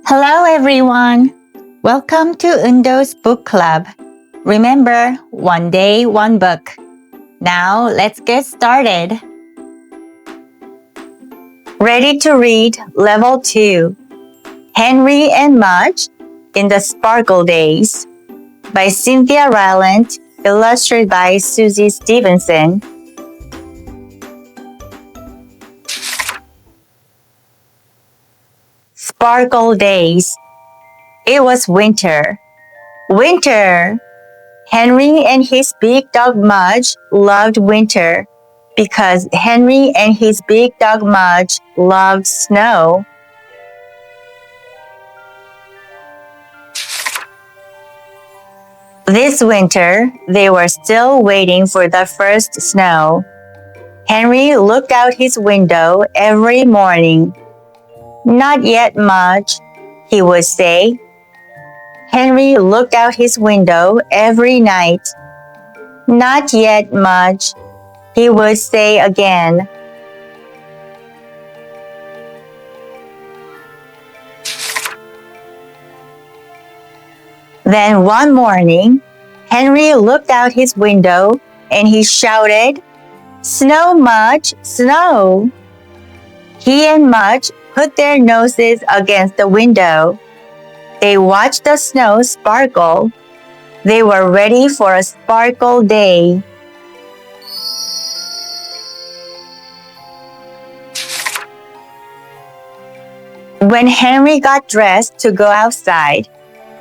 Hello everyone! Welcome to Eundo's Book Club. Remember, one day, one book. Now let's get started. Ready to read Level 2, Henry and Mudge in the Sparkle Days by Cynthia Rylant, illustrated by Sucie Stevenson. Sparkle Days. It was winter. Winter! Henry and his big dog Mudge loved winter because Henry and his big dog Mudge loved snow. This winter, they were still waiting for the first snow. Henry looked out his window every morning. "Not yet, Mudge," he would say. Henry looked out his window every night. "Not yet, Mudge," he would say again. Then one morning, Henry looked out his window and he shouted, "Snow, Mudge, snow!" He and Mudge put their noses against the window. They watched the snow sparkle. They were ready for a sparkle day. When Henry got dressed to go outside,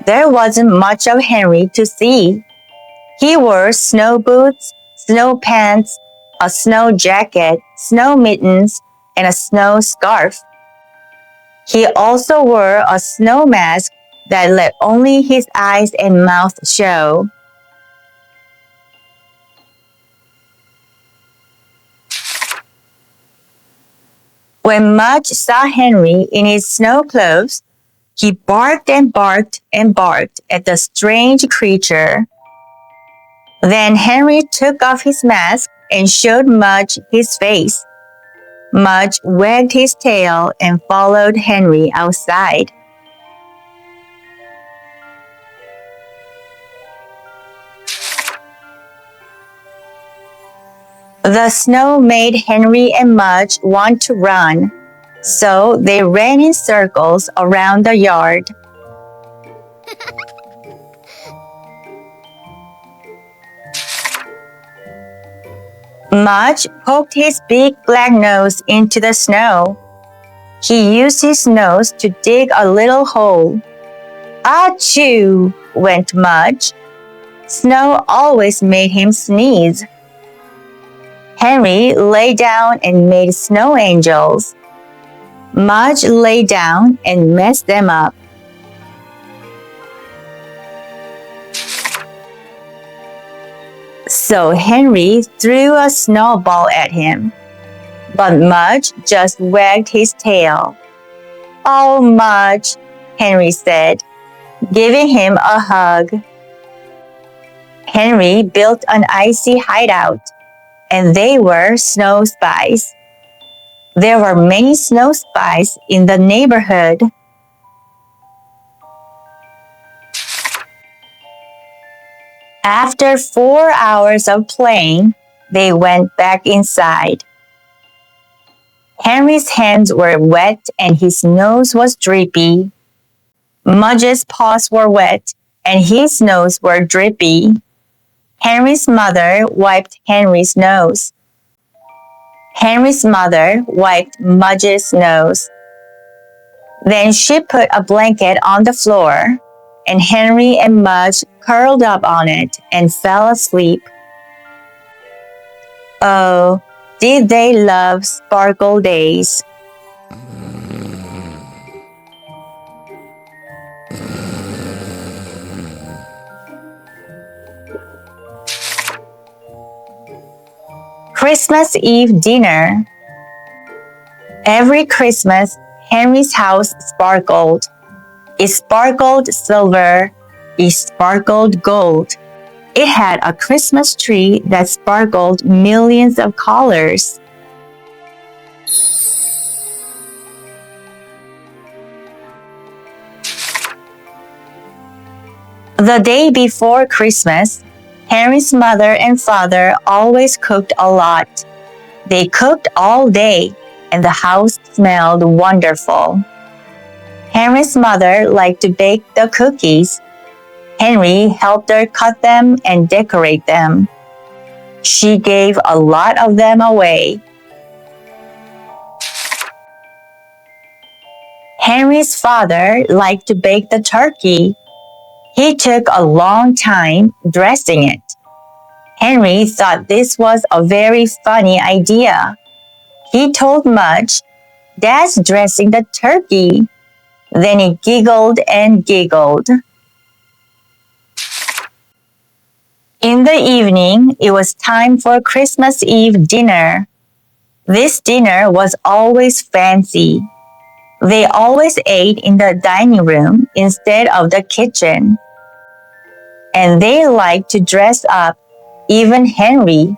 there wasn't much of Henry to see. He wore snow boots, snow pants, a snow jacket, snow mittens, and a snow scarf. He also wore a snow mask that let only his eyes and mouth show. When Mudge saw Henry in his snow clothes, he barked and barked and barked at the strange creature. Then Henry took off his mask and showed Mudge his face. Mudge wagged his tail and followed Henry outside. The snow made Henry and Mudge want to run, so they ran in circles around the yard. Mudge poked his big black nose into the snow. He used his nose to dig a little hole. "Achoo!" went Mudge. Snow always made him sneeze. Henry lay down and made snow angels. Mudge lay down and messed them up. So Henry threw a snowball at him, but Mudge just wagged his tail. "Oh, Mudge," Henry said, giving him a hug. Henry built an icy hideout, and they were snow spies. There were many snow spies in the neighborhood. After 4 hours of playing, they went back inside. Henry's hands were wet and his nose was drippy. Mudge's paws were wet and his nose were drippy. Henry's mother wiped Henry's nose. Henry's mother wiped Mudge's nose. Then she put a blanket on the floor, and Henry and Mudge curled up on it and fell asleep. Oh, did they love sparkle days? Christmas Eve dinner. Every Christmas, Henry's house sparkled. It sparkled silver. It sparkled gold. It had a Christmas tree that sparkled millions of colors. The day before Christmas, Henry's mother and father always cooked a lot. They cooked all day, and the house smelled wonderful. Henry's mother liked to bake the cookies. Henry helped her cut them and decorate them. She gave a lot of them away. Henry's father liked to bake the turkey. He took a long time dressing it. Henry thought this was a very funny idea. He told Mudge, "Dad's dressing the turkey." Then he giggled and giggled. In the evening, it was time for Christmas Eve dinner. This dinner was always fancy. They always ate in the dining room instead of the kitchen. And they liked to dress up, even Henry.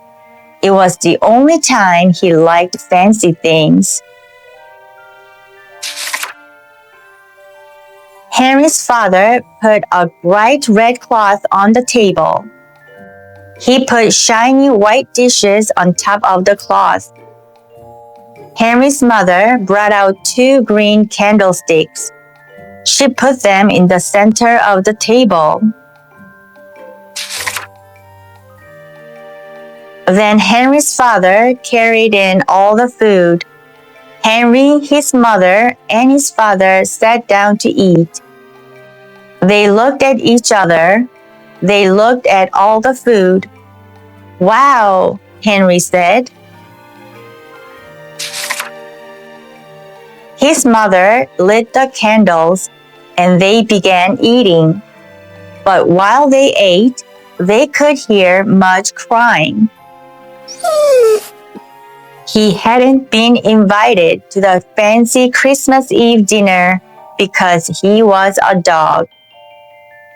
It was the only time he liked fancy things. Henry's father put a bright red cloth on the table. He put shiny white dishes on top of the cloth. Henry's mother brought out 2 green candlesticks. She put them in the center of the table. Then Henry's father carried in all the food. Henry, his mother, and his father sat down to eat. They looked at each other. They looked at all the food. "Wow," Henry said. His mother lit the candles and they began eating. But while they ate, they could hear Mudge crying. He hadn't been invited to the fancy Christmas Eve dinner because he was a dog.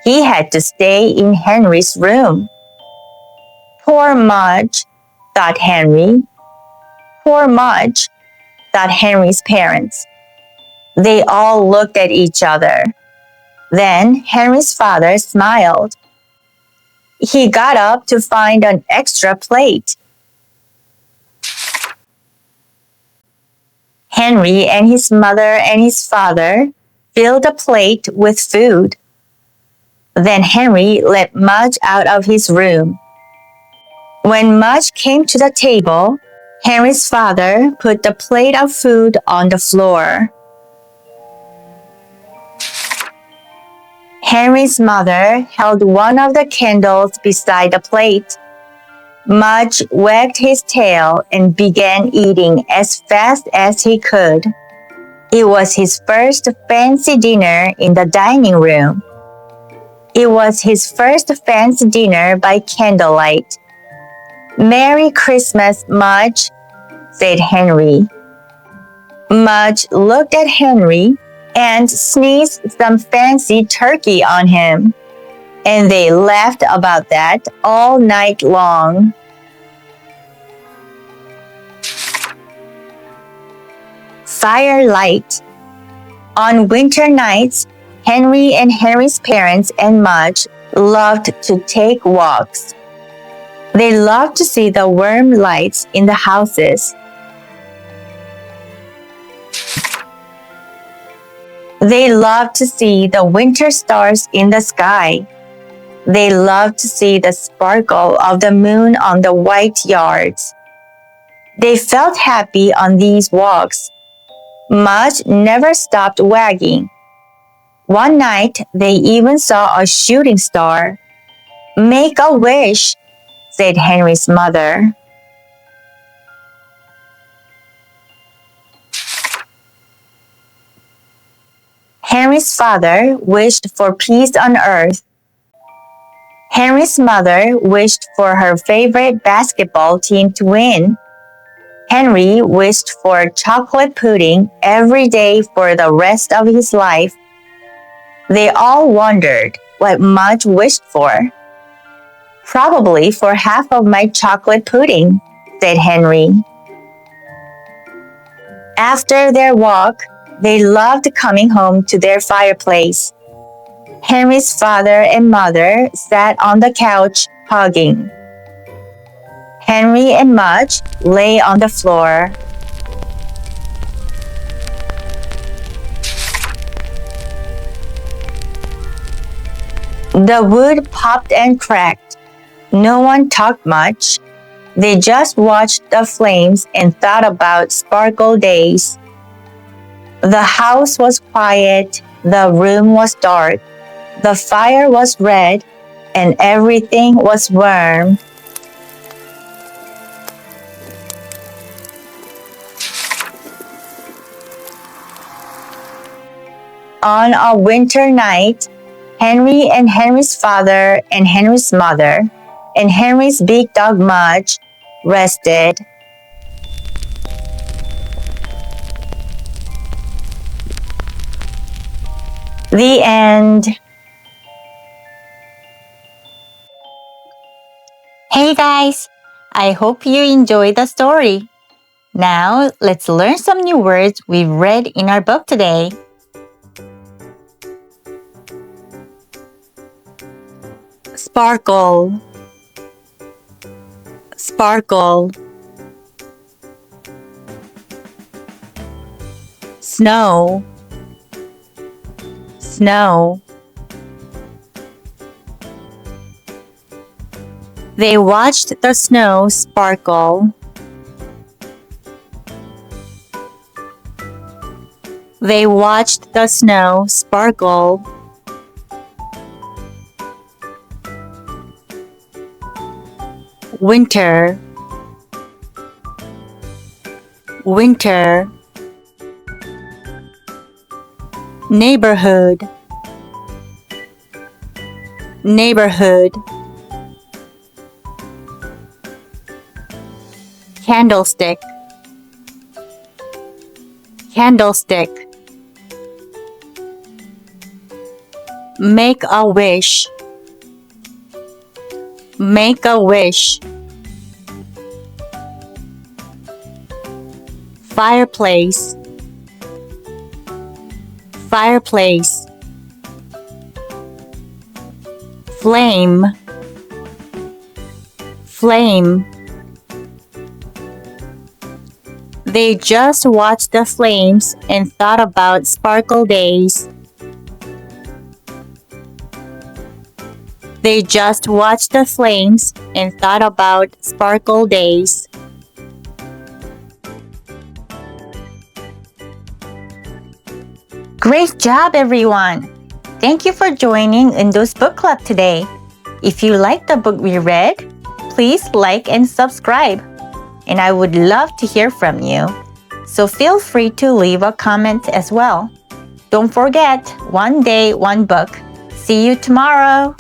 He had to stay in Henry's room. Poor Mudge, thought Henry. Poor Mudge, thought Henry's parents. They all looked at each other. Then Henry's father smiled. He got up to find an extra plate. Henry and his mother and his father filled the plate with food. Then Henry let Mudge out of his room. When Mudge came to the table, Henry's father put the plate of food on the floor. Henry's mother held one of the candles beside the plate. Mudge wagged his tail and began eating as fast as he could. It was his first fancy dinner in the dining room. It was his first fancy dinner by candlelight. "Merry Christmas, Mudge," said Henry. Mudge looked at Henry and sneezed some fancy turkey on him. And they laughed about that all night long. Firelight. On winter nights, Henry and Henry's parents and Mudge loved to take walks. They loved to see the warm lights in the houses. They loved to see the winter stars in the sky. They loved to see the sparkle of the moon on the white yards. They felt happy on these walks. Mudge never stopped wagging. One night, they even saw a shooting star. "Make a wish," said Henry's mother. Henry's father wished for peace on earth. Henry's mother wished for her favorite basketball team to win. Henry wished for chocolate pudding every day for the rest of his life. They all wondered what Mudge wished for. "Probably for half of my chocolate pudding," said Henry. After their walk, they loved coming home to their fireplace. Henry's father and mother sat on the couch hugging. Henry and Mudge lay on the floor. The wood popped and cracked. No one talked much. They just watched the flames and thought about sparkle days. The house was quiet. The room was dark. The fire was red, and everything was warm. On a winter night, Henry and Henry's father and Henry's mother and Henry's big dog Mudge rested. The end. Hey guys, I hope you enjoyed the story. Now let's learn some new words we've read in our book today. Sparkle, sparkle. Snow, snow. They watched the snow sparkle. They watched the snow sparkle. Winter, winter. Neighborhood, neighborhood. Candlestick, candlestick. Make a wish, make a wish. Fireplace, fireplace. Flame, flame. They just watched the flames and thought about sparkle days. They just watched the flames and thought about sparkle days. Great job, everyone! Thank you for joining Eundo's book club today. If you liked the book we read, please like and subscribe. And I would love to hear from you. So feel free to leave a comment as well. Don't forget, one day, one book. See you tomorrow!